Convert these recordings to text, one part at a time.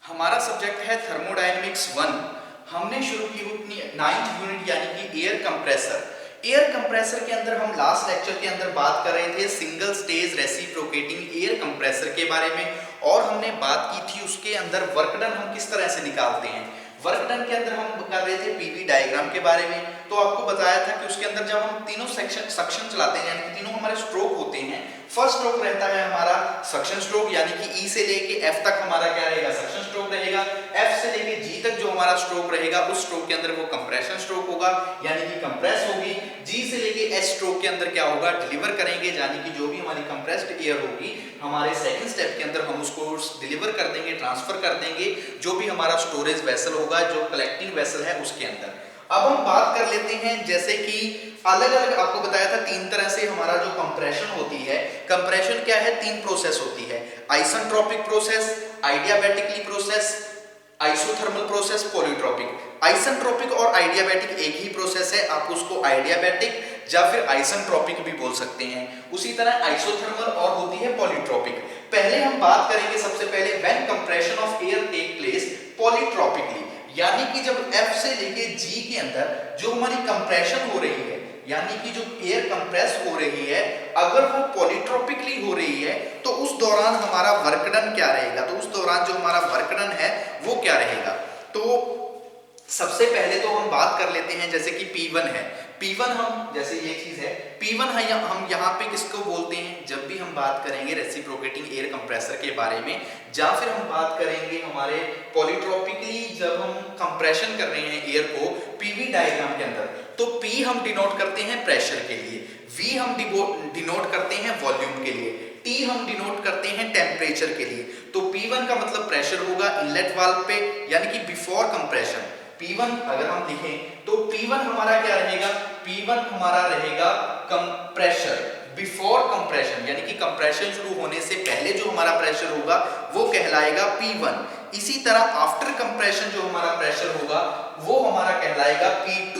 हमारा सब्जेक्ट है थर्मोडायनेमिक्स 1। हमने शुरू की अपनी 9th यूनिट यानी कि एयर कंप्रेसर। एयर कंप्रेसर के अंदर हम लास्ट लेक्चर के अंदर बात कर रहे थे single stage reciprocating air compressor के बारे में, और हमने बात की थी उसके अंदर वर्क डन हम किस तरह से निकालते हैं। वर्क डन के अंदर हम कर रहे थे पीवी डायग्राम के बारे में। तो आपको बताया था कि उसके अंदर जब हम तीनों सक्शन चलाते हैं यानी कि तीनों हमारे स्ट्रोक होते हैं। फर्स्ट स्ट्रोक रहता है हमारा सक्शन स्ट्रोक यानी कि ई से लेके एफ तक हमारा क्या रहेगा, सक्शन स्ट्रोक रहेगा। एफ से लेके जी तक जो हमारा स्ट्रोक रहेगा उस स्ट्रोक के अंदर वो कंप्रेशन स्ट्रोक होगा यानी कि कंप्रेस होगी। जी से लेके एस स्ट्रोक के अंदर क्या होगा, डिलीवर करेंगे यानी कि जो भी हमारी कंप्रेस्ड एयर होगी हमारे सेकंड स्टेप के अंदर हम उसको डिलीवर कर देंगे, ट्रांसफर कर देंगे जो भी हमारा स्टोरेज वेसल होगा, जो कलेक्टिंग वेसल है उसके अंदर। अब हम बात कर लेते हैं जैसे कि अलग अलग आपको बताया था तीन तरह से हमारा जो कंप्रेशन होती है। कंप्रेशन क्या है, तीन प्रोसेस होती है, isentropic process, adiabatically process, isothermal process, polytropic. Isentropic और आइडियाबैटिक एक ही प्रोसेस है, आप उसको आइडियाबैटिक या फिर आइसेंट्रोपिक भी बोल सकते हैं। उसी तरह आइसोथर्मल और होती है पॉलीट्रोपिक। पहले हम बात करेंगे सबसे पहले when compression of air take place polytropically, यानी कि जब F से लेके G के अंदर जो हमारी कंप्रेशन हो रही है यानी कि जो एयर कंप्रेस हो रही है अगर वो पॉलीट्रोपिकली हो रही है तो उस दौरान हमारा वर्क डन क्या रहेगा, तो उस दौरान जो हमारा वर्क डन है वो क्या रहेगा। तो सबसे पहले तो हम बात कर लेते हैं जैसे कि P1 है। P1 हम जैसे ये चीज है P1 है, हम यहाँ पे किसको बोलते हैं, जब भी हम बात करेंगे रेसिप्रोकेटिंग एयर कंप्रेसर के बारे में या फिर हम बात करेंगे हमारे पॉलीट्रोपिकली जब हम कंप्रेशन कर रहे हैं एयर को पीवी डायग्राम के अंदर, तो P हम डिनोट करते हैं प्रेशर के लिए, V हम डिनोट करते हैं वॉल्यूम के लिए, T हम डिनोट करते हैं टेम्परेचर के लिए। तो P1 का मतलब प्रेशर होगा इनलेट वाल्व पे यानी कि बिफोर कंप्रेशन। P1 अगर हम लिखें तो P1 हमारा क्या रहेगा, P1 हमारा रहेगा कंप्रेशर बिफोर कंप्रेशन यानी कि कंप्रेशन शुरू होने से पहले जो हमारा प्रेशर होगा वो कहलाएगा P1। इसी तरह आफ्टर कंप्रेशन जो हमारा प्रेशर होगा वो हमारा कहलाएगा P2।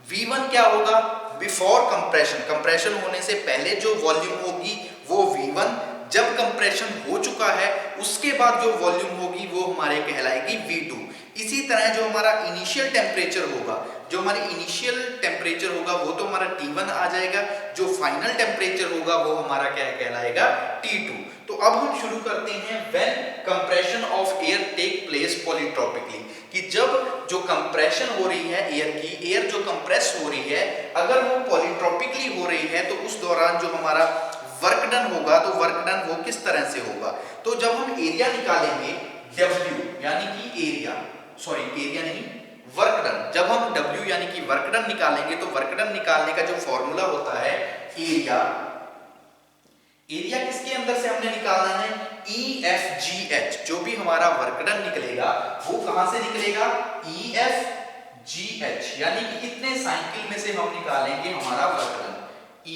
V1 क्या होगा, बिफोर कंप्रेशन, कंप्रेशन होने से पहले जो वॉल्यूम होगी वो V1, जब कंप्रेशन हो चुका है उसके बाद जो वॉल्यूम होगी वो हमारे कहलाएगी V2। इसी तरह जो हमारा इनिशियल टेम्परेचर होगा, जो हमारी इनिशियल टेम्परेचर होगा वो तो हमारा T1 आ जाएगा, जो फाइनल टेम्परेचर होगा वो हमारा क्या कहलाएगा, T2। तो अब हम शुरू करते हैं when compression of air take place polytropically, कि जब जो कंप्रेशन हो रही है एयर की, एयर जो कंप्रेस हो रही है अगर वो पॉलीट्रोपिकली हो रही है तो उस दौरान जो हमारा वर्क डन होगा तो वर्क डन वो किस तरह से होगा। तो जब हम एरिया निकालेंगे W यानी कि एरिया, सॉरी एरिया नहीं वर्क डन, जब हम W यानी कि वर्क डन निकालेंगे तो वर्क डन निकालने का जो फॉर्मूला होता है एरिया, एरिया किसके अंदर से हमने निकालना है, EFGH। जो भी हमारा वर्क डन निकलेगा वो कहां से निकलेगा, EFGH यानी कि कितने साइकिल में से हम निकालेंगे हमारा वर्क डन,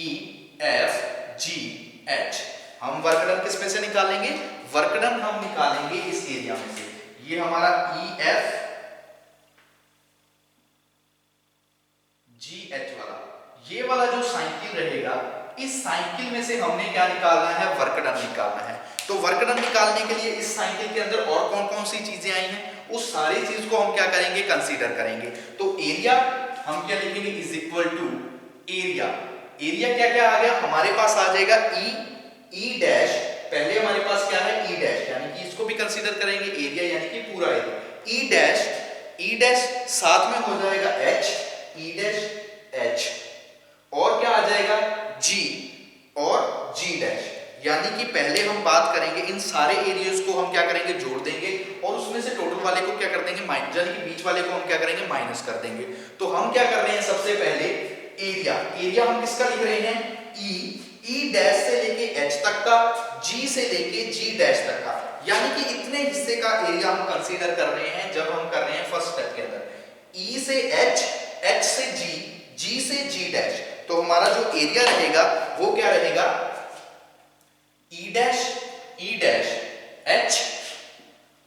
EFGH। हम वर्क डन किस में से निकालेंगे, वर्क डन हम निकालेंगे इस एरिया में से। ये हमारा EFGH वाला, ये वाला जो साइकिल रहेगा इस साइकिल में से हमने क्या निकालना है, वर्क डन निकालना है। तो वर्क डन निकालने के लिए इस साइकिल के अंदर और कौन कौन सी चीजें आई हैं उस सारी चीज को हम क्या करेंगे, कंसीडर करेंगे। तो एरिया हम क्या लिखेंगे, is equal to area, area क्या क्या आ गया हमारे पास आ जाएगा ई डैश, पहले हमारे पास क्या है ई डैश यानी कि इसको भी कंसीडर करेंगे एरिया यानी कि पूरा एरिया, ई डैश साथ में हो जाएगा H, ई डैश H और क्या आ जाएगा G और G डैश, यानी कि पहले हम बात करेंगे इन सारे एरियाज को हम क्या करेंगे, जोड़ देंगे और उसमें से टोटल वाले को क्या कर देंगे, माइनस, यानी कि बीच वाले को हम क्या करेंगे, माइनस कर देंगे। तो हम क्या कर रहे हैं, सबसे पहले एरिया, एरिया हम किसका लिख रहे हैं, ई डैश से लेके H तक का, G से लेके G डैश तक का, यानी कि इतने हिस्से का एरिया हम कंसीडर कर रहे हैं जब हम कर रहे हैं फर्स्ट स्टेप के अंदर। E से H, H से G, G से G डैश, तो हमारा जो एरिया रहेगा वो क्या रहेगा, E डैश H,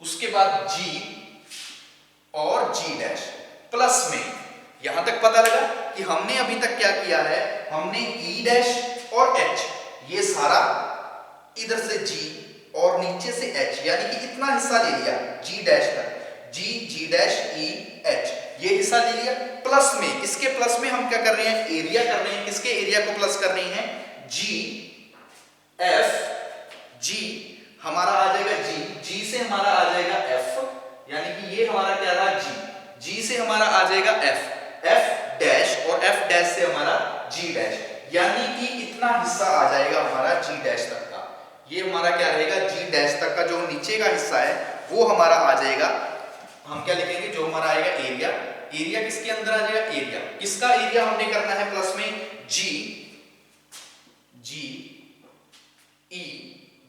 उसके बाद G और G डैश प्लस में, यहां तक पता लगा कि हमने अभी तक क्या किया है, हमने E डैश और H ये सारा इधर से G और नीचे से h, यानी कि इतना हिस्सा ले लिया g डैश तक, g डैश e h, ये हिस्सा ले लिया। प्लस में, इसके प्लस में हम क्या कर रहे हैं, एरिया कर रहे हैं। किसके एरिया को प्लस कर रहे हैं, g f, g हमारा आ जाएगा g से हमारा आ जाएगा f, यानी कि ये हमारा क्या रहा, g से हमारा आ जाएगा f डैश, और f डैश से हमारा g डैश, यानी कि इतना हिस्सा आ जाएगा हमारा g डैश तक का। ये हमारा क्या रहेगा, g डैश तक का जो नीचे का हिस्सा है वो हमारा आ जाएगा, हम क्या लिखेंगे, जो हमारा आएगा एरिया। एरिया किसके अंदर आ जाएगा, एरिया, इसका एरिया हमने करना है प्लस में g e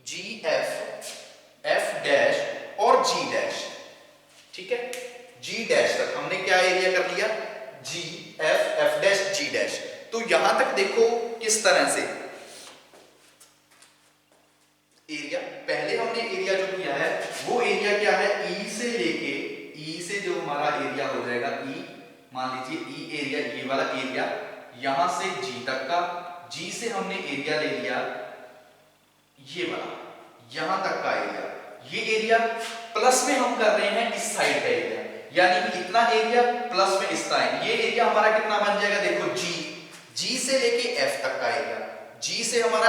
g f dash और g डैश, ठीक है। g डैश तक हमने क्या एरिया कर लिया, g f dash g dash. तो यहां तक देखो किस तरह से एरिया, पहले हमने एरिया जो किया है वो एरिया क्या है, E से लेके, E से जो हमारा एरिया हो जाएगा E, मान लीजिए E एरिया, ये वाला एरिया यहां से G तक का, G से हमने एरिया ले लिया ये वाला यहां तक का एरिया। ये एरिया प्लस में हम कर रहे हैं इस साइड का एरिया, यानी कि इतना एरिया प्लस में इस साइड, ये एरिया हमारा कितना बन जाएगा, देखो G से लेके F तक का एरिया, G से हमारा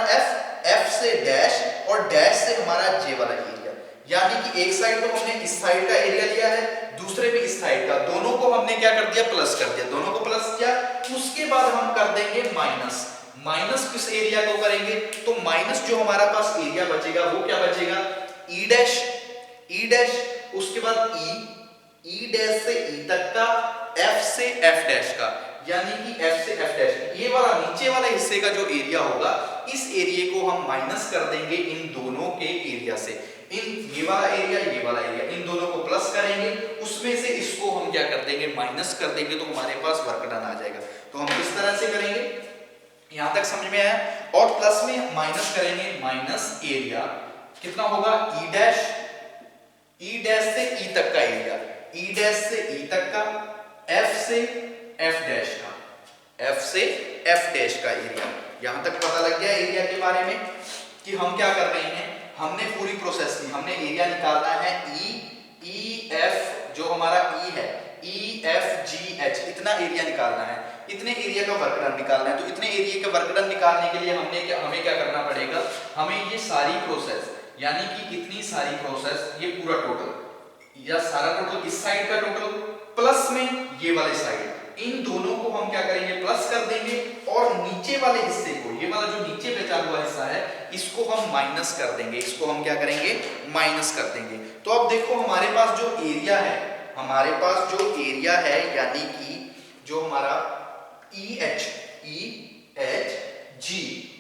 F से डैश और डैश से हमारा J वाला एरिया, यानी कि एक साइड तो हमने इस साइड का एरिया लिया है, दूसरे में इस साइड का, दोनों को हमने क्या कर दिया, प्लस कर दिया, दोनों को प्लस किया। उसके बाद हम कर देंगे माइनस, माइनस किस एरिया को करेंगे, तो माइनस जो हमारा पास एरिया बचेगा वो क्या बचेगा, E डैश, उसके बाद E डैश से E तक का, F से F डैश का, यानी कि F से F डैश, ये वाला नीचे वाले हिस्से का जो एरिया होगा इस एरिया को हम माइनस कर देंगे इन दोनों के एरिया से, ये वाला एरिया इन दोनों को प्लस करेंगे, उसमें से इसको हम क्या कर देंगे, माइनस कर देंगे, तो हमारे पास वर्क डन आ जाएगा। तो हम किस तरह से करेंगे, यहां तक समझ में आया। और प्लस में माइनस करेंगे, माइनस एरिया कितना होगा, E डैश से E तक का एरिया, E डैश से E तक का, F से F डैश का, F से F डैश का एरिया। यहां तक पता लग गया एरिया के बारे में कि हम क्या कर रहे हैं, हमने पूरी प्रोसेस की, हमने एरिया निकालना है E F, जो हमारा E है E F G H, इतना एरिया निकालना है, इतने एरिया का वर्क डन निकालना है। तो इतने एरिया का वर्क डन निकालने के लिए हमें क्या करना पड़ेगा, हमें ये सारी प्रोसेस, यानी कि कितनी सारी प्रोसेस, ये पूरा टोटल या सारा टोटल, इस साइड का टोटल प्लस में ये वाले साइड, इन दोनों को हम क्या करेंगे, प्लस कर देंगे, और नीचे वाले हिस्से को, ये वाला जो नीचे बचा हुआ हिस्सा है इसको हम माइनस कर देंगे, इसको हम क्या करेंगे, माइनस कर देंगे। तो अब देखो हमारे पास जो एरिया है, यानी कि जो हमारा E H G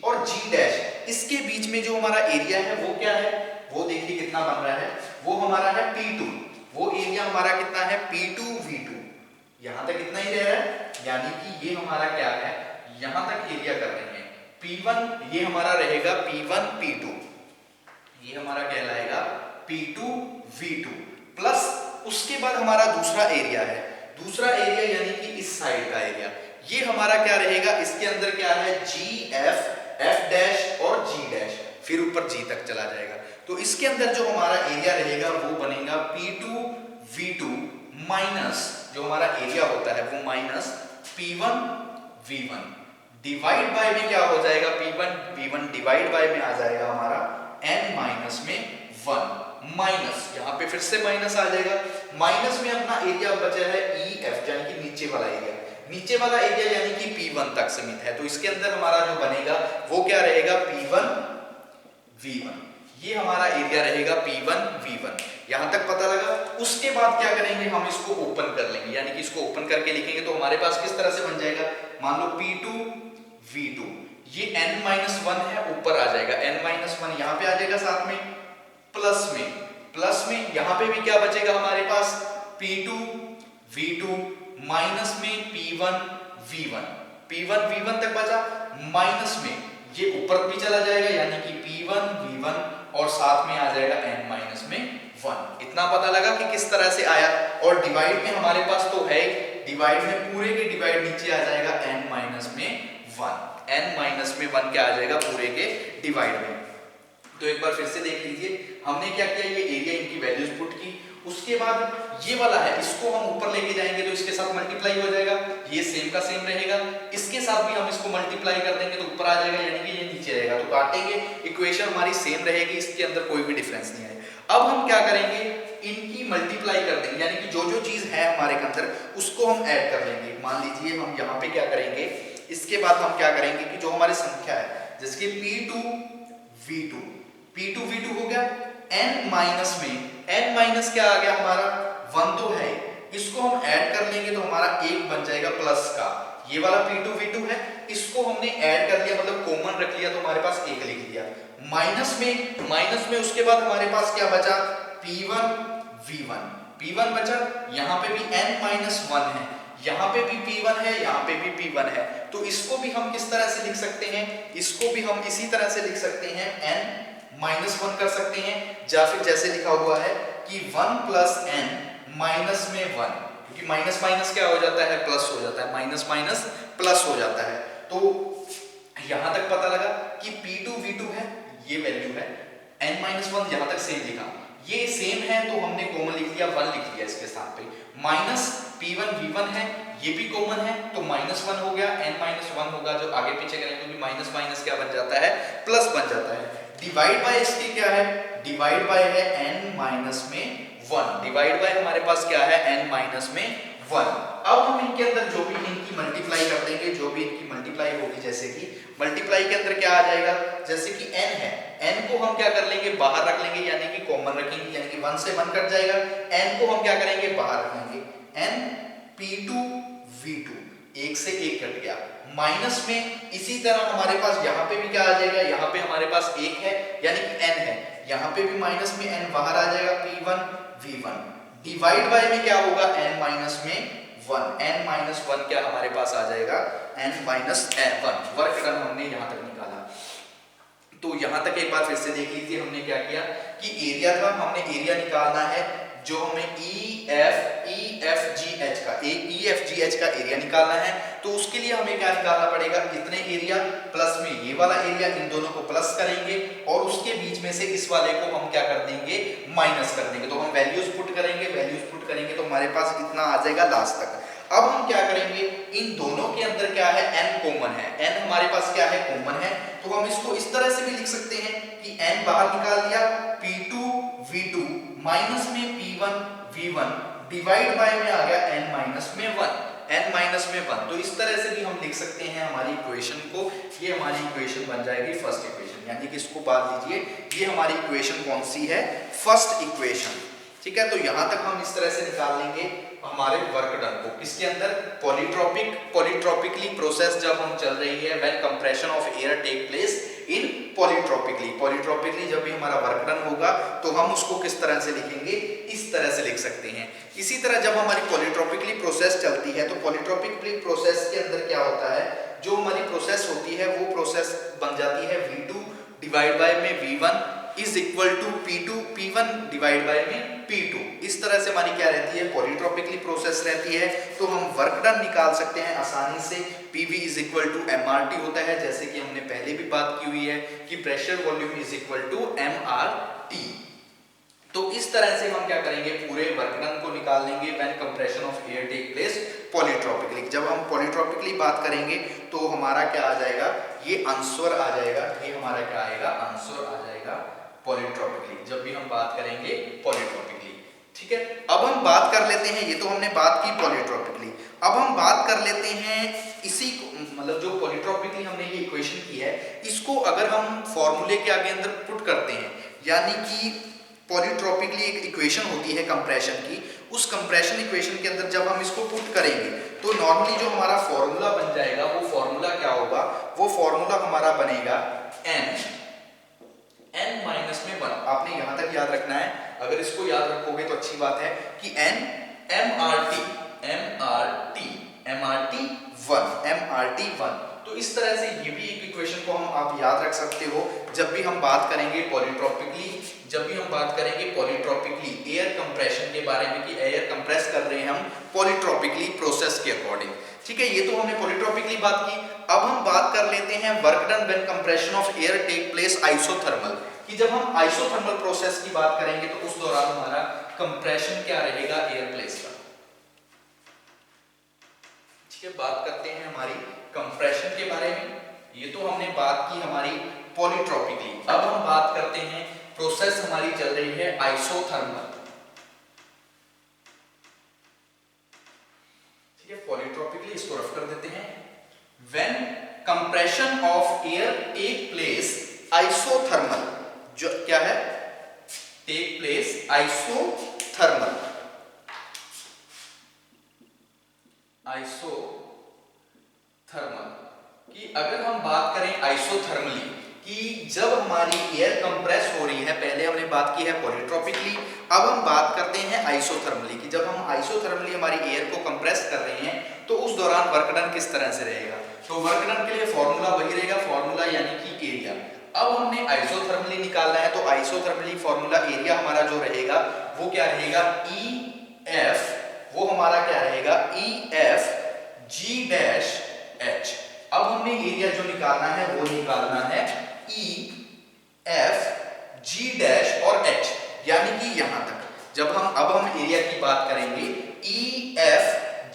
और G डैश, इसके बीच में जो हमारा एरिया है वो क्या है, वो देखिए कितना बन रहा है, वो हमारा है P2, वो एरिया हमारा कितना है, P2V2, यहां तक इतना ही रह रहा है, यानी कि ये हमारा क्या है, यहां तक एरिया कर रहे हैं P1, ये हमारा रहेगा P1 P2, ये हमारा कहलाएगा P2V2, प्लस उसके बाद हमारा दूसरा एरिया है, यानी कि इस साइड का एरिया, ये हमारा क्या रहेगा, इसके अंदर क्या है, GF F डैश और G डैश, फिर ऊपर G तक चला जाएगा। तो इसके अंदर जो हमारा एरिया रहेगा वो बनेगा P2V2 माइनस जो हमारा एरिया होता है वो माइनस P1V1, डिवाइड बाय में क्या हो जाएगा, P1V1 डिवाइड बाय में आ जाएगा हमारा n माइनस में 1, माइनस यहाँ पे फिर से माइनस आ जाएगा, माइनस में अपना एरिया बचा है EF, यानी कि नीचे वाला एरिया, यानी कि P1 तक सीमित है। तो इसके अंदर हमारा जो बनेगा वो क्या रहेगा, P1V1, ये हमारा एरिया रहेगा P1V1, यहां तक पता लगा। उसके बाद क्या करेंगे, हम इसको ओपन कर लेंगे, यानी कि इसको ओपन करके लिखेंगे तो हमारे पास किस तरह से बन जाएगा, मान लो P2V2, ये n-1 है, ऊपर आ जाएगा n-1, यहां पे आ जाएगा, साथ में प्लस में यहां पे भी क्या बचेगा हमारे पास, P2V2 माइनस में P1V1 तक बचा, माइनस में ये ऊपर भी चला जाएगा, यानी कि P1V1 और साथ में आ जाएगा n-1। इतना पता लगा कि किस तरह से आया। और डिवाइड में हमारे पास तो है, डिवाइड में पूरे के डिवाइड नीचे आ जाएगा n-1, n-1 क्या आ जाएगा पूरे के डिवाइड में। तो एक बार फिर से देख लीजिए, हमने क्या किया, ये एरिया इनकी वैल्यूज पुट की, उसके बाद ये वाला है इसको हम ऊपर लेके जाएंगे तो इसके साथ मल्टीप्लाई हो जाएगा, ये सेम का सेम रहेगा, इसके साथ भी हम इसको मल्टीप्लाई कर देंगे तो ऊपर आ जाएगा, यानी कि ये नीचे रहेगा, तो काटेंगे, इक्वेशन हमारी सेम रहेगी, इसके अंदर कोई भी डिफरेंस नहीं आएगा। अब हम क्या करेंगे, इनकी मल्टीप्लाई कर देंगे, यानी कि जो जो चीज है हमारे अंदर उसको हम ऐड कर लेंगे। मान लीजिए हम यहाँ पे क्या करेंगे, इसके बाद हम क्या करेंगे कि जो हमारी संख्या है जैसे कि P2 V2 हो गया, n माइनस में n माइनस क्या आ गया हमारा 1 तो है, इसको हम ऐड कर लेंगे तो हमारा 1 बन जाएगा प्लस का, ये वाला P2 V2 है, इसको हमने ऐड कर लिया मतलब कॉमन रख लिया तो हमारे पास 1 लिख दिया, माइनस में उसके बाद हमारे पास क्या बचा P1 V1 बचा, यहाँ पे भी n माइनस 1 है, यहाँ पे भी P1 है, यहाँ पे भी P1 है, तो इसको भी हम किस तरह से लिख सकते हैं, इसको भी हम इसी तरह से लिख सकते हैं, n माइनस 1 कर सकते हैं, या फिर जैसे लिखा हुआ है कि 1 प्लस n माइनस में 1, क्योंकि माइनस माइनस क्या हो जाता है प्लस हो जाता है, माइनस माइनस प्लस हो जाता है, तो यहां तक पता लगा कि P2 V2 है, ये वैल्यू है, n माइनस 1 यहां तक सेम लिखा, ये सेम है तो हमने कॉमन लिख लिया, 1 लिख लिया इसके साथ पे, माइनस P1 V1 है, ये भी कॉमन है तो माइनस 1 हो गया, n माइनस 1 होगा, जो आगे पीछे करेंगे तो माइनस माइनस क्या बन जाता है प्लस बन जाता है, डिवाइड बाय इसकी क्या है, डिवाइड बाय है n माइनस में 1, डिवाइड बाय हमारे पास क्या है n माइनस में 1। अब हम इनके अंदर जो भी इनकी मल्टीप्लाई कर देंगे, जो भी इनकी मल्टीप्लाई होगी, जैसे कि मल्टीप्लाई के अंदर क्या आ जाएगा, जैसे कि n है, n को हम क्या कर लेंगे बाहर रख लेंगे, यानी कि कॉमन रखेंगे, यानी कि 1 से 1 कट जाएगा, n को हम क्या करेंगे बाहर रखेंगे, n P2 V2 1 से 1 कट गया, माइनस में इसी तरह हमारे पास यहाँ पे भी क्या आ जाएगा, यहाँ पे हमारे पास 1 है यानी कि n है, यहाँ पे भी माइनस में n बाहर आ जाएगा, P1 V1 डिवाइड बाय में क्या होगा n माइनस में 1, n माइनस 1 क्या हमारे पास आ जाएगा n माइनस 1, वर्क डन हमने यहाँ तक निकाला। तो यहाँ तक एक बार फिर से देख लीजिए, हमने क्या किया कि एरिया था, हमने एरिया निकालना है जो हमें EFGH का एरिया निकालना है, तो उसके लिए हमें क्या निकालना पड़ेगा, इतने एरिया प्लस में ये वाला एरिया, इन दोनों को प्लस करेंगे और उसके बीच में से इस वाले को हम क्या कर देंगे माइनस कर देंगे, तो हम वैल्यूज पुट करेंगे तो हमारे पास इतना आ जाएगा लास्ट तक। अब हम क्या करेंगे, इन दोनों के अंदर क्या है n कॉमन है, n हमारे पास क्या है कॉमन है, तो हम इसको इस तरह से भी लिख सकते हैं कि n बाहर निकाल दिया, P2 V2 माइनस में P1 V1 डिवाइड बाय में आ गया n माइनस में 1, तो इस तरह से भी हम लिख सकते हैं हमारी इक्वेशन को, ये हमारी इक्वेशन बन जाएगी फर्स्ट इक्वेशन, यानी कि इसको बात लीजिए, ये हमारी इक्वेशन कौन सी है, फर्स्ट इक्वेशन, ठीक है। तो यहां तक हम इस तरह से निकाल लेंगे हमारे वर्क डन को, किसके अंदर, पॉलीट्रॉपिकली प्रोसेस जब हम चल रही है, when compression of air take place in polytropically जब भी हमारा वर्क डन होगा तो हम उसको किस तरह से लिखेंगे, इस तरह से लिख सकते हैं। इसी तरह जब हमारी पॉलीट्रॉपिकली प्रोसेस चलती है तो पॉलीट्रॉपिकली प्रोसेस के अंदर क्या होता है, जो हमारी प्रोसेस होती है वो प्रोसेस बन जाती है V2 डिवाइड बाय में V1 is equal to P1 divide by में P2, इस तरह से हमारी क्या रहती है, पॉलीट्रॉपिकली प्रोसेस रहती है, तो हम वर्क डन निकाल सकते हैं आसानी से, PV is equal to MRT होता है, जैसे कि हमने पहले भी बात की हुई है कि pressure volume is equal to MRT। तो इस तरह से हम क्या करेंगे, पूरे वर्क डन को निकाल लेंगे when compression of air take place polytropically. जब हम पॉलीट्रॉपिकली बात करेंगे तो हमारा क्या आ जाएगा, ये आंसर आ जाएगा, ये हमारा क्या आएगा, आंसर आ जाएगा पॉलीट्रॉपिकली, जब भी हम बात करेंगे पॉलीट्रॉपिकली, ठीक है। अब हम बात कर लेते हैं, ये तो हमने बात की पॉलीट्रॉपिकली, अब हम बात कर लेते हैं इसी को, मतलब जो पॉलीट्रॉपिकली हमने ये इक्वेशन की है, इसको अगर हम फॉर्मूले के आगे अंदर पुट करते हैं, यानी कि पॉलीट्रॉपिकली एक इक्वेशन होती है कंप्रेशन की, उस कंप्रेशन इक्वेशन के अंदर जब हम इसको पुट करेंगे तो नॉर्मली जो हमारा फॉर्मूला बन जाएगा, वो फॉर्मूला क्या होगा, वो फॉर्मूला हमारा बनेगा n माइनस में 1। आपने यहां तक याद रखना है, अगर इसको याद रखोगे तो अच्छी बात है कि n MRT 1, तो इस तरह से ये भी एक इक्वेशन को हम आप याद रख सकते हो जब भी हम बात करेंगे पॉलीट्रॉपिकली, जब भी हम बात करेंगे पॉलीट्रॉपिकली एयर कंप्रेशन के बारे में कि एयर कंप्रेस कर रहे हैं हम पॉलीट्रॉपिकली प्रोसेस के अकॉर्डिंग, ठीक है। ये तो हमने पॉलीट्रॉपिकली बात की। अब हम बात कर लेते हैं work done when compression of air take place isothermal, कि जब हम आइसोथर्मल प्रोसेस की बात करेंगे तो उस दौरान हमारा कंप्रेशन क्या रहेगा, एयर प्लेस का। ठीक है, बात करते हैं हमारी कंप्रेशन के बारे में। ये तो हमने बात की हमारी पॉलीट्रॉपिकली। अब हम बात करते हैं, प्रोसेस हमारी चल रही है आइसोथर्मल। ठीक है, पॉलीट्रॉपिकली इसको रफ कर देते हैं। When compression of air take place isothermal, जो क्या है, टेक प्लेस आइसोथर्मल, आइसोथर्मल कि अगर हम बात करें आइसोथर्मली कि जब हमारी एयर कंप्रेस हो रही है, पहले हमने बात की है पॉलीट्रॉपिकली, अब हम बात करते हैं आइसोथर्मली कि जब हम आइसोथर्मली हमारी एयर को कंप्रेस कर रहे हैं तो उस दौरान वर्क डन किस तरह से रहेगा। तो वर्क डन के लिए फॉर्मूला वही रहेगा, फॉर्मूला यानी कि एरिया। अब हमने आइसोथर्मली निकालना है तो आइसोथर्मली फॉर्मूला एरिया हमारा जो रहेगा वो क्या रहेगा, ई एफ, वो हमारा क्या रहेगा, E F G dash H. अब हमने एरिया जो निकालना है वो निकालना है ई एफ जी डैश और एच, यानी कि यहां तक। जब हम एरिया की बात करेंगे, ई एफ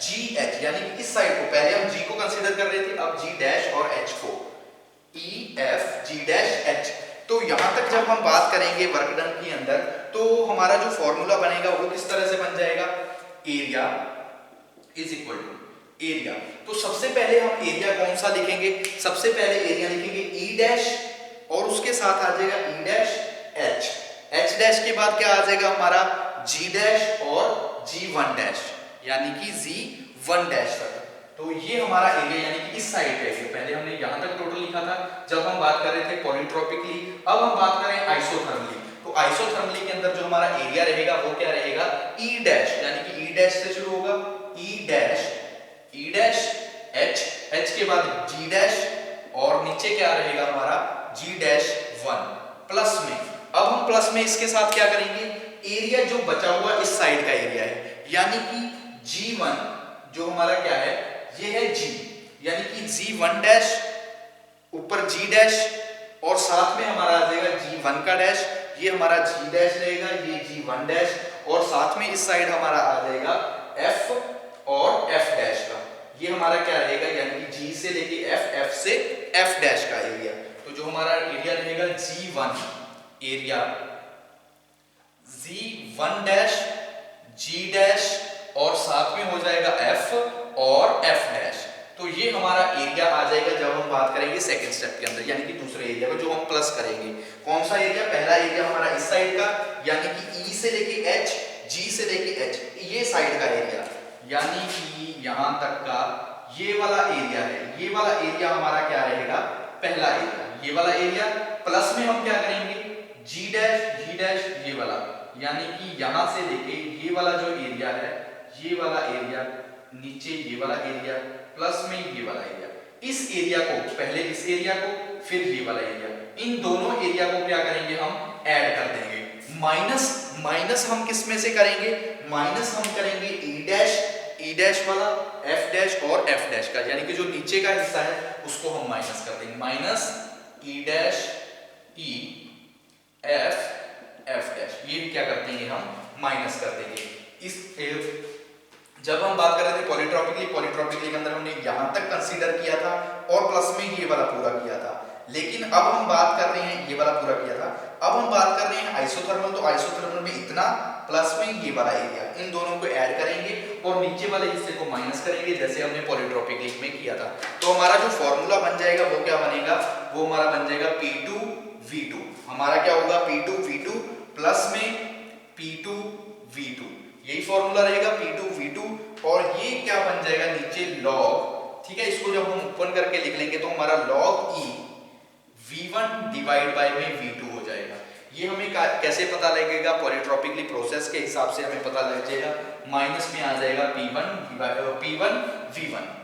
जी एच यानी कि इस साइड को, पहले हम जी को कंसीडर कर रहे थे, अब जी डैश और एच को, E F G dash H. तो यहां तक जब हम बात करेंगे वर्क डन के अंदर, तो हमारा जो फॉर्मूला बनेगा वो किस तरह से बन जाएगा, area is equal to area. तो सबसे पहले हम एरिया कौन सा लिखेंगे, सबसे पहले एरिया लिखेंगे ई डैश और उसके साथ आ जाएगा ई डैश एच, एच डैश के बाद क्या आ जाएगा हमारा जी डैश और जी वन डैश, यानी कि जी वन डैश तक। तो ये हमारा एरिया यानी कि इस साइड का एरिया, पहले हमने यहां तक टोटल लिखा था जब हम बात कर रहे थे पॉलीट्रॉपिकली। अब हम बात करें आइसोथर्मली, तो आइसोथर्मली के अंदर जो हमारा एरिया रहेगा वो क्या रहेगा, ई डैश, यानी कि ई डैश से शुरू होगा, ई डैश एच, एच के बाद जी डैश और नीचे क्या रहेगा हमारा जी डैश वन प्लस में। अब हम प्लस में इसके साथ क्या करेंगे, एरिया जो बचा हुआ इस साइड का एरिया है, यानी कि जी वन जो हमारा क्या है, ये है जी, यानी कि जी वन डैश ऊपर जी डैश और साथ में हमारा आ जाएगा जी वन का डैश, ये हमारा जी डैश रहेगा, ये जी वन डैश और साथ में इस साइड हमारा आ जाएगा एफ और एफ डैश का, ये हमारा क्या रहेगा, यानी कि जी से लेके एफ, एफ से एफ डैश का एरिया। तो जो हमारा एरिया रहेगा जी वन एरिया, जी वन डैश, जी डैश और साथ में हो जाएगा एफ और एफ डैश। तो ये हमारा एरिया आ जाएगा जब हम बात करेंगे सेकंड स्टेप के अंदर, यानी कि दूसरे एरिया को जो हम प्लस करेंगे। कौन सा एरिया, पहला एरिया हमारा इस साइड का, यानी कि ई से लेके एच, जी से लेके एच, ये साइड का एरिया, यानी कि यहां तक का ये वाला एरिया है, ये वाला एरिया हमारा क्या रहेगा, पहला एरिया, ये वाला एरिया प्लस में हम क्या करेंगे, जी डैश ये वाला, यानी कि यहां से लेके ये वाला जो एरिया है, ये वाला एरिया नीचे ये वाला एरिया प्लस में ये वाला एरिया, इस एरिया को पहले इस एरिया को फिर ये वाला एरिया, इन दोनों एरिया को क्या करेंगे हम ऐड कर देंगे। माइनस हम किस में से करेंगे, माइनस हम करेंगे ई डैश वाला, एफ डैश और एफ डैश का, यानी कि जो नीचे का हिस्सा है उसको हम माइनस कर देंगे, माइनस ई डैश ई एफ डैश, ये क्या कर देंगे हम माइनस कर देंगे। इस जब हम बात कर रहे थे पॉलीट्रॉपिकली के अंदर हमने यहां तक कंसीडर किया था और प्लस में ये वाला पूरा किया था, लेकिन अब हम बात कर रहे हैं, ये वाला पूरा किया था, अब हम बात कर रहे हैं आइसोथर्मल, तो आइसोथर्मल में इतना प्लस में ये वाला एरिया, इन दोनों को ऐड करेंगे और नीचे वाले हिस्से को माइनस करेंगे जैसे हमने पॉलीट्रॉपिकली में किया था। तो हमारा जो फॉर्मूला बन जाएगा वो क्या बनेगा, वो हमारा बन जाएगा P2V2, हमारा क्या होगा P2V2 प्लस में P2V2, यही फॉर्मूला रहेगा P2V2 और ये क्या बन जाएगा नीचे लॉग, ठीक है, इसको जब हम ओपन करके लिख लेंगे तो हमारा log E V1 divide by में V2 हो जाएगा। ये हमें कैसे पता लगेगा, पॉलीट्रॉपिकली प्रोसेस के हिसाब से हमें पता लग जाएगा, माइनस में आ जाएगा P1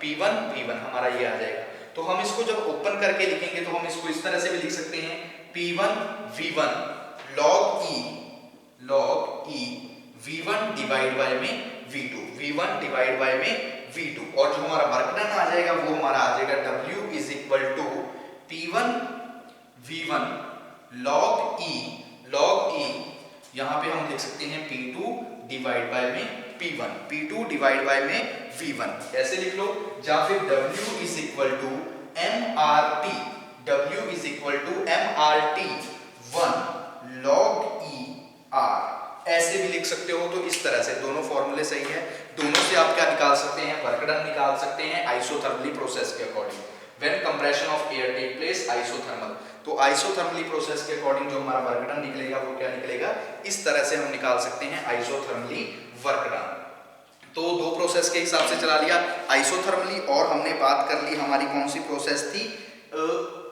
V1 हमारा ये आ जाएगा। तो हम इसको जब ओपन करके लिखेंगे तो हम इसको इस तरह से भी लिख सकते हैं P1 V1 log E V1 divide by में V1 डिवाइड बाय में V2 और जो हमारा वर्क डन आ जाएगा वो हमारा आ जाएगा W is equal to P1 V1 log E यहाँ पे हम लिख सकते हैं P2 डिवाइड बाय में P1, P2 डिवाइड बाय में V1 ऐसे लिख लो, या फिर W is equal to MRT, W is equal to MRT 1 log E R, ऐसे भी लिख सकते हो। तो इस तरह से दोनों फॉर्मूले सही है, दोनों से आप क्या निकाल सकते हैं, वर्क डन निकाल सकते हैं आइसोथर्मली प्रोसेस के according. When compression of air take place isothermal, तो आइसोथर्मली प्रोसेस के अकॉर्डिंग जो हमारा वर्क डन निकलेगा वो क्या निकलेगा, इस तरह से हम निकाल सकते हैं आइसोथर्मली वर्क डन। तो दो प्रोसेस के हिसाब से चला लिया, आइसोथर्मली, और हमने बात कर ली हमारी कौन सी प्रोसेस थी,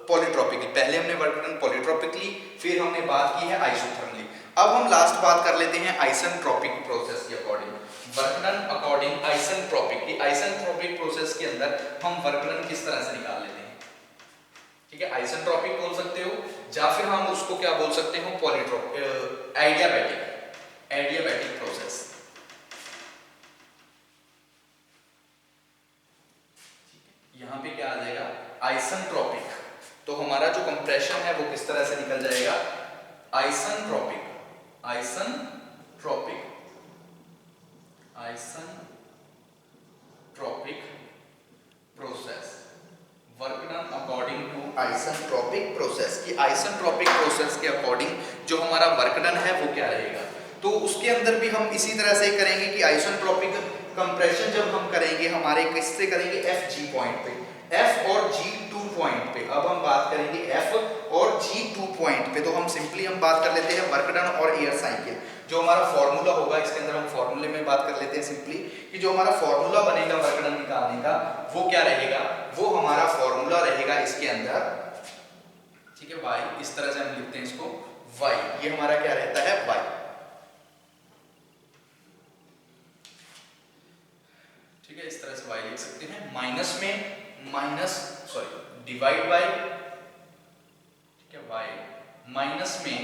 पॉलीट्रॉपिकली। पहले हमने वर्क डन पॉलीट्रॉपिकली, फिर हमने बात की है आइसोथर्मली। अब हम लास्ट बात कर लेते हैं आइसेंट्रोपिक प्रोसेस के according, work done according isentropic की। आइसेंट्रोपिक प्रोसेस के अंदर हम वर्क डन किस तरह से निकाल लेते हैं, ठीक है, आइसेंट्रोपिक बोल सकते हो, या फिर हम उसको क्या बोल सकते हो, पॉलीट्रॉपिक, एडियाबैटिक प्रोसेस। यहाँ पे क्या आ जाएगा, आइसेंट्रोपिक। तो हमारा जो कंप्रेशन है वो किस तरह से निकल जाएगा, isentropic process, work done according two isentropic process की। आइसेंट्रोपिक प्रोसेस के अकॉर्डिंग जो हमारा वर्क डन है वो क्या रहेगा, तो उसके अंदर भी हम इसी तरह से करेंगे कि आइसेंट्रोपिक कंप्रेशन जब हम करेंगे हमारे किससे करेंगे, FG पॉइंट पे, F और G2 पॉइंट पे। अब हम बात करेंगे F और G2 पॉइंट पे, तो हम सिंपली हम बात कर लेते हैं वर्क डन और एयर साइकिल। जो हमारा फॉर्मूला होगा इसके अंदर हम फॉर्मूले में बात कर लेते हैं सिंपली, कि जो हमारा फॉर्मूला बनेगा वर्क डन निकालने का वो क्या रहेगा, वो हमारा फॉर्मूला रहेगा इसके अंदर, ठीक है, Y, इस तरह से हम लिखते हैं इसको Y, ये हमारा क्या रहता है Y, ठीक है, इस तरह से Y लिख सकते हैं, डिवाइड बाय, ठीक है, Y माइनस में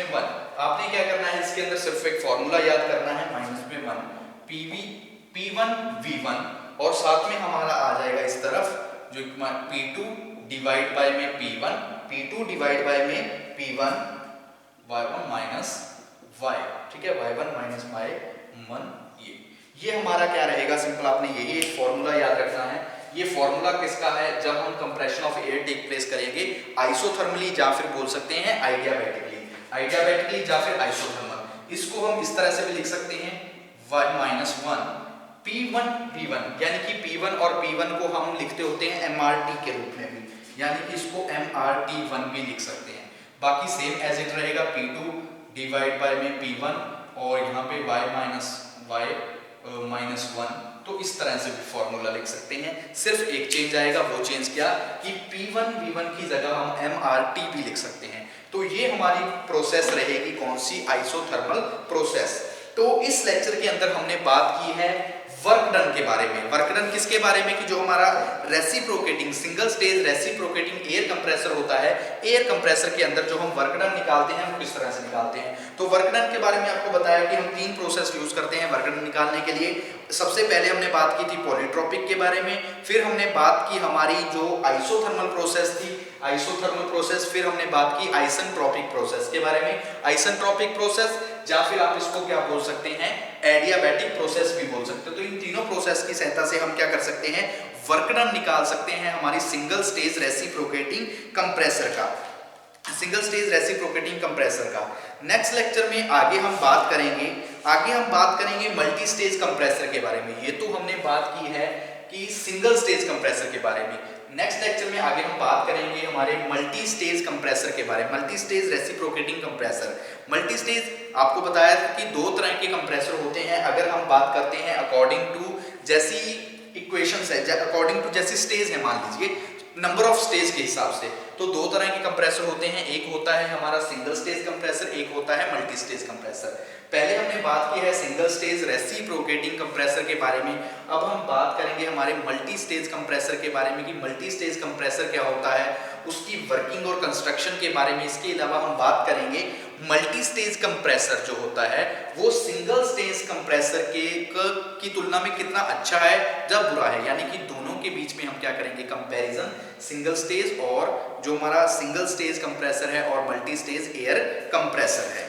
1, आपने क्या करना है इसके अंदर सिर्फ एक फॉर्मूला याद करना है, -1 P1 V1, और साथ में हमारा आ जाएगा इस तरफ जो P2 डिवाइड बाय में P1, P2 डिवाइड बाय में P1 Y1 माइनस Y, ठीक है, Y1 माइनस Y1, ये हमारा क्या रहेगा, सिंपल आपने यही एक फॉर्मूला याद रखना है। ये फॉर्मूला किसका है, जब हम compression of air take place करेंगे आइसोथर्मली, या फिर बोल सकते हैं आइडियाबैटिकली या फिर आइसोथर्मल। इसको हम इस तरह से भी लिख सकते हैं -1 P1 V1, यानी कि P1 और P1 को हम लिखते होते हैं MRT के रूप में भी, यानी कि इसको MRT1 भी लिख सकते हैं। बाकी सेम एज इट रहेगा, P2 डिवाइड बाय में P1 और यहाँ पे Y माइनस -1, तो इस तरह से भी फॉर्मूला लिख सकते हैं। सिर्फ एक चेंज आएगा, वो चेंज क्या, कि P1 V1 की जगह हम MRT भी लिख सकते हैं। तो ये हमारी प्रोसेस रहेगी कौन सी, आइसोथर्मल प्रोसेस। तो इस लेक्चर के अंदर हमने बात की है वर्क डन के बारे में। वर्क डन किसके बारे में, कि जो हमारा reciprocating single stage reciprocating air compressor होता है, एयर कंप्रेसर के अंदर जो हम वर्क डन निकालते हैं वो किस तरह से निकालते हैं। तो वर्क डन के बारे में आपको बताया कि हम 3 प्रोसेस यूज करते हैं वर्क डन निकालने के लिए। सबसे पहले हमने बात की थी पॉलीट्रोपिक के बारे में, फिर हमने बात की हमारी जो आइसोथर्मल प्रोसेस थी, आइसोथर्मल प्रोसेस, फिर हमने बात की आइसेंट्रोपिक प्रोसेस के बारे में। आइसेंट्रोपिक प्रोसेस, या फिर आप इसको क्या बोल सकते हैं, एडियाबैटिक प्रोसेस भी बोल सकते हो। तो इन तीनों प्रोसेस की सहायता से हम क्या कर सकते हैं, वर्क डन निकाल सकते हैं हमारी सिंगल स्टेज रेसिप्रोकेटिंग कंप्रेसर का, सिंगल स्टेज रेसिप्रोकेटिंग कंप्रेसर का। नेक्स्ट लेक्चर में आगे हम बात करेंगे मल्टी स्टेज कंप्रेसर के बारे में। ये तो हमने बात की है कि सिंगल स्टेज कंप्रेसर के बारे में। नेक्स्ट लेक्चर में आगे हम बात करेंगे हमारे मल्टी स्टेज कंप्रेसर के बारे में, multi stage reciprocating compressor. Multi stage आपको बताया था कि 2 तरह के कंप्रेसर होते हैं। अगर हम बात करते हैं अकॉर्डिंग टू जैसी इक्वेशंस है, अकॉर्डिंग टू जैसी स्टेज है, मान लीजिए नंबर ऑफ स्टेज के हिसाब से, तो 2 तरह के कंप्रेसर होते हैं। एक होता है हमारा सिंगल स्टेज कंप्रेसर, एक होता है मल्टी स्टेज कंप्रेसर। पहले हमने बात की है सिंगल स्टेज रेसिप्रोकेटिंग कंप्रेसर के बारे में। अब हम बात करेंगे हमारे मल्टी स्टेज कंप्रेसर के बारे में कि मल्टी स्टेज कंप्रेसर क्या होता है, उसकी वर्किंग और कंस्ट्रक्शन के बारे में। इसके अलावा हम बात करेंगे मल्टी स्टेज कंप्रेसर जो होता है वो सिंगल स्टेज कंप्रेसर की तुलना में कितना अच्छा है या बुरा है, यानी कि दोनों के बीच में हम क्या करेंगे, कंपैरिजन सिंगल स्टेज और जो हमारा सिंगल स्टेज कंप्रेसर है और मल्टी स्टेज एयर कंप्रेसर है।